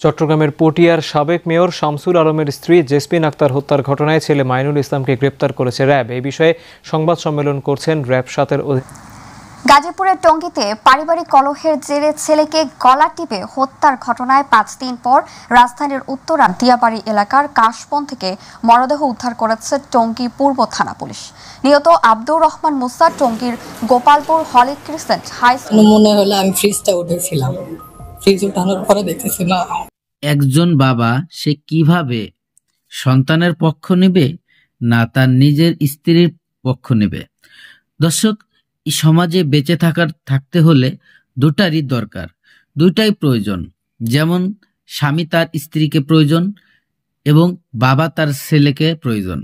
চট্টগ্রামের পটিয়ার সাবেক মেয়র শামসুল আলমের স্ত্রী জেসমিন আক্তার হত্যার ঘটনায় ছেলে মাইনুল ইসলামকে গ্রেপ্তার করেছে র্যাব। এই বিষয়ে সংবাদ সম্মেলন করছেন র্যাব ৭-এর গাজীপুরের টঙ্গীতে পারিবারিক কলহের জেরে ছেলেকে গলা টিপে হত্যার ঘটনায় ৫ দিন পর রাজধানীর উত্তরা দিয়াবাড়ি এলাকার কাশবন থেকে মরদেহ উদ্ধার করেছে টঙ্গী পূর্ব থানা পুলিশ। নিহত আব্দুর রহমান মুসা টঙ্গীর Gopalpur holy crescent high school. মনে হলো আমি ফ্রিজটা উঠেছিলাম, ফ্রিজ উঠানোর পরে দেখতেছি না। একজন বাবা সে কিভাবে সন্তানের পক্ষ নেবে না তার নিজের স্ত্রীর পক্ষ নেবে? দর্শক, এই সমাজে বেঁচে থাকতে হলে দুটারই দরকার, দুইটাই প্রয়োজন। যেমন স্বামী তার স্ত্রীকে প্রয়োজন এবং বাবা তার ছেলেকে প্রয়োজন।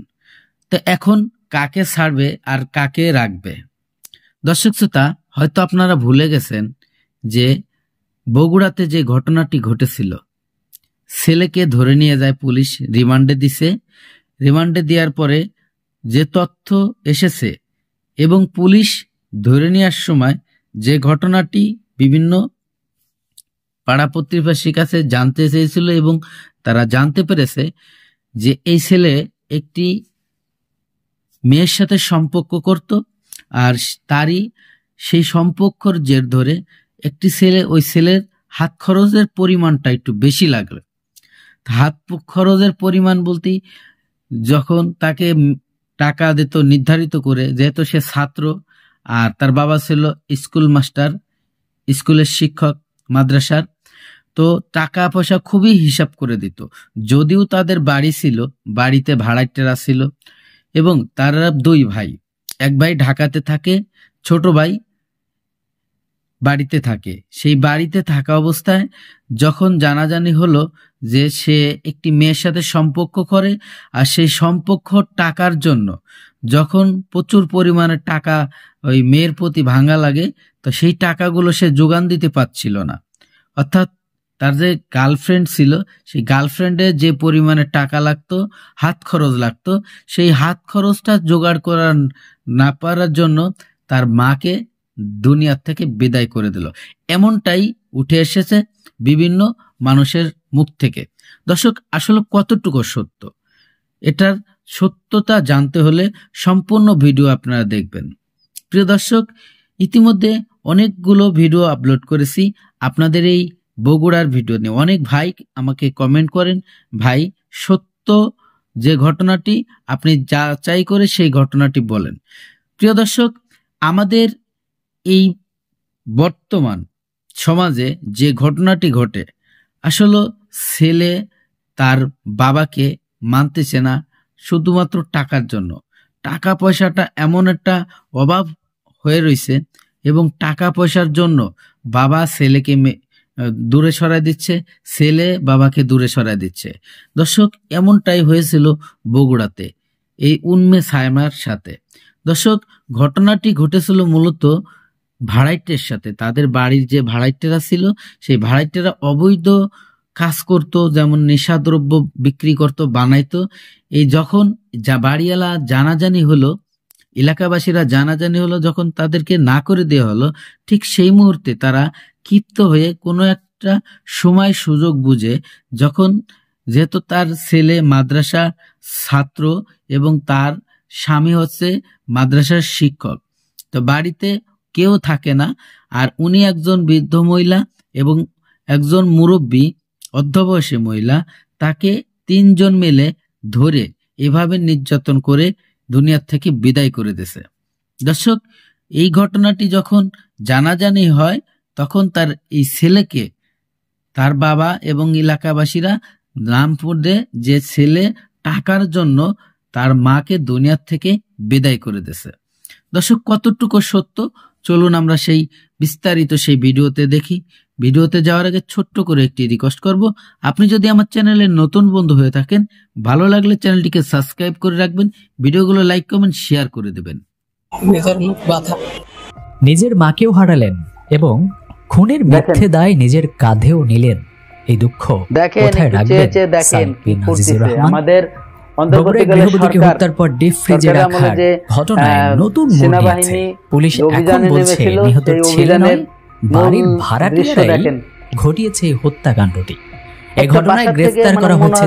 তো এখন কাকে ছাড়বে আর কাকে রাখবে? দর্শক শ্রোতা, হয়তো আপনারা ভুলে গেছেন যে বগুড়াতে যে ঘটনাটি ঘটেছিল, ছেলেকে ধরে নিয়ে যায় পুলিশ, রিমান্ডে দিছে। রিমান্ডে দেওয়ার পরে যে তথ্য এসেছে এবং পুলিশ ধরে নেওয়ার সময় যে ঘটনাটি বিভিন্ন পাড়া প্রতিবেশীর কাছে জানতে চেয়েছিল এবং তারা জানতে পেরেছে যে এই ছেলে একটি মেয়ের সাথে সম্পর্ক করত, আর তারই সেই সম্পর্কর জের ধরে একটি ছেলে, ওই ছেলের হাত খরচের পরিমাণটা একটু বেশি লাগলো। হাত খরচের পরিমাণ বলতে যখন তাকে টাকা দিত নির্ধারিত করে, যেহেতু সে ছাত্র আর তার বাবা ছিল স্কুল মাস্টার, স্কুলের শিক্ষক মাদ্রাসার, তো টাকা পয়সা খুবই হিসাব করে দিত। যদিও তাদের বাড়ি ছিল, বাড়িতে ভাড়াটিয়া ছিল এবং তারা দুই ভাই, এক ভাই ঢাকাতে থাকে, ছোট ভাই বাড়িতে থাকে। সেই বাড়িতে থাকা অবস্থায় যখন জানাজানি হলো যে সে একটি মেয়ের সাথে সম্পর্ক করে, আর সেই সম্পর্ক টাকার জন্য যখন প্রচুর পরিমাণে টাকা ওই মেয়ের প্রতি ভাঙা লাগে, তো সেই টাকাগুলো সে যোগান দিতে পারছিল না। অর্থাৎ তার যে গার্লফ্রেন্ড ছিল, সেই গার্লফ্রেন্ডের যে পরিমাণে টাকা লাগতো, হাত খরচ লাগতো, সেই হাত খরচটা জোগাড় করা না পারার জন্য তার মাকে দুনিয়ার থেকে বিদায় করে দিল। এমনটাই উঠে এসেছে বিভিন্ন মানুষের মুখ থেকে। দর্শক, আসলে কতটুকু সত্য, এটার সত্যতা জানতে হলে সম্পূর্ণ ভিডিও আপনারা দেখবেন। প্রিয় দর্শক, ইতিমধ্যে অনেকগুলো ভিডিও আপলোড করেছি আপনাদের এই বগুড়ার ভিডিও নিয়ে। অনেক ভাই আমাকে কমেন্ট করেন, ভাই সত্য যে ঘটনাটি আপনি যাচাই করে সেই ঘটনাটি বলেন। প্রিয় দর্শক, আমাদের এই বর্তমান সমাজে যে ঘটনাটি ঘটে, আসলে ছেলে তার বাবাকে মানতেছে না শুধুমাত্র টাকার জন্য। টাকা পয়সাটা এমন একটা অভাব হয়ে রয়েছে এবং টাকা পয়সার জন্য বাবা ছেলেকে দূরে সরায় দিচ্ছে, ছেলে বাবাকে দূরে সরায় দিচ্ছে। দর্শক, এমনটাই হয়েছিল বগুড়াতে এই উন্মে সায়মার সাথে। দর্শক, ঘটনাটি ঘটেছিল মূলত ভাড়াইটের সাথে। তাদের বাড়ির যে ভাড়াইটেরা ছিল, সেই ভাড়াইটেরা অবৈধ কাজ করত, যেমন নেশাদ্রব্য বিক্রি করত, বানাইতো। এই যখন বাড়িওয়ালা জানাজানি হলো, এলাকাবাসীরা জানাজানি হলো, যখন তাদেরকে না করে দেওয়া হলো, ঠিক সেই মুহূর্তে তারা ক্ষিপ্ত হয়ে কোনো একটা সময় সুযোগ বুঝে, যখন যেহেতু তার ছেলে মাদ্রাসা ছাত্র এবং তার স্বামী হচ্ছে মাদ্রাসার শিক্ষক, তো বাড়িতে কেউ থাকে না, আর উনি একজন বৃদ্ধ মহিলা এবং একজন মুরব্বী অর্ধবয়সী মহিলা, তাকে ৩ জন মিলে ধরে এভাবে নির্যাতন করে দুনিয়ার থেকে বিদায় করে দিয়েছে। দর্শক, এই ঘটনাটি যখন জানাজানি হয়, তখন তার এই ছেলেকে তার বাবা এবং এলাকাবাসীরা নাম পড়ে যে ছেলে টাকার জন্য তার মাকে দুনিয়ার থেকে বিদায় করে দিয়েছে। দর্শক, কতটুকু সত্য চলুন আমরা সেই বিস্তারিত সেই ভিডিওতে দেখি। ভিডিওতে যাওয়ার আগে ছোট্ট করে একটি রিকোয়েস্ট করব, আপনি যদি আমার চ্যানেলের নতুন বন্ধু হয়ে থাকেন, ভালো লাগলে চ্যানেলটিকে সাবস্ক্রাইব করে রাখবেন, ভিডিওগুলো লাইক কমেন্ট শেয়ার করে দেবেন। নিজের মাকেও হারালেন এবং খুনের মিথ্যে দায় নিজের কাঁধেও নিলেন। এই দুঃখ কোথায় রাখবেন? আমাদের হত্যার পর ডিপ ফ্রিজে রাখার ঘটনায় নতুন মোড় নিয়েছে। পুলিশ এখন বলছে নিহত ছেলে নয়, বাড়ির ভাড়াটিয়ারাই ঘটিয়েছে এই হত্যাকাণ্ডটি। এ ঘটনায় গ্রেফতার করা হয়েছে